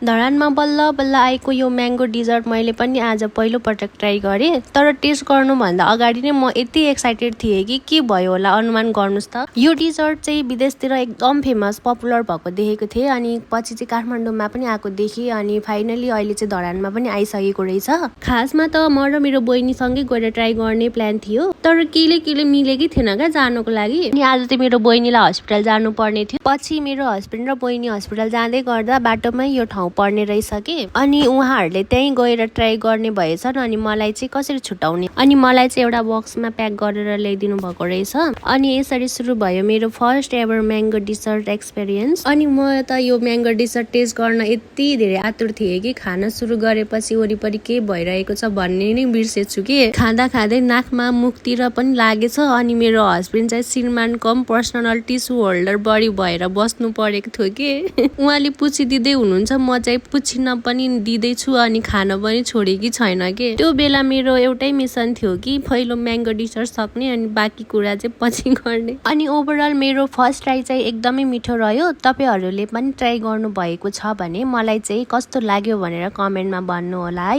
धरानमा बल्ल बल्ल आएको यो म्याङ्गो डिजर्ट मैले पनि आज पहिलो पटक ट्राई गरेँ। तर टेस्ट गर्नुभन्दा अगाडि नै म यति एक्साइटेड थिएँ कि के भयो होला अनुमान गर्नुहोस् त। यो डिजर्ट चाहिँ विदेशतिर एकदम फेमस पपुलर भएको देखेको थिएँ, अनि पछि चाहिँ काठमाडौँमा पनि आएको देखेँ, अनि फाइनली अहिले चाहिँ धरानमा पनि आइसकेको रहेछ। खासमा त म र मेरो बहिनीसँगै गएर ट्राई गर्ने प्लान थियो, तर केले मिलेकै थिएन क्या जानुको लागि। अनि आज चाहिँ मेरो बहिनीलाई हस्पिटल जानु पर्ने थियो। पछि मेरो हस्बेन्ड र बहिनी हस्पिटल जाँदै गर्दा बाटोमै यो ठाउँ पर्ने रहेछ कि, अनि उहाँहरूले त्यहीँ गएर ट्राई गर्ने भएछन्। अनि मलाई चाहिँ कसरी छुट्याउने, अनि मलाई चाहिँ एउटा बक्समा प्याक गरेर ल्याइदिनु भएको रहेछ। अनि यसरी सुरु भयो मेरो first ever mango dessert experience. अनि म त यो म्याङ्गो डिजर्ट टेस्ट गर्न यति धेरै आतुर थिएँ कि खाना सुरु गरेपछि वरिपरि के भइरहेको छ भन्ने नै बिर्सेछु कि। खाँदा खाँदै नाकमा मुखतिर पनि लागेछ। अनि मेरो हस्बेन्ड चाहिँ श्रीमान कम पर्सनल टिस्यु होल्डर बढी भएर बस्नु परेको थियो कि उहाँले पुछिदिँदै हुनुहुन्छ, म चाहिँ पुछिन पनि दिँदैछु अनि खान पनि छोडेकी छैन कि। त्यो बेला मेरो एउटै मिसन थियो कि पहिलो म्याङ्गो डिजर्ट सक्ने अनि बाँकी कुरा चाहिँ पछि गर्ने। अनि ओभरअल मेरो फर्स्ट ट्राई चाहिँ एकदमै मिठो रह्यो। तपाईँहरूले पनि ट्राई गर्नु भएको छ भने मलाई चाहिँ कस्तो लाग्यो भनेर कमेन्टमा भन्नु होला है।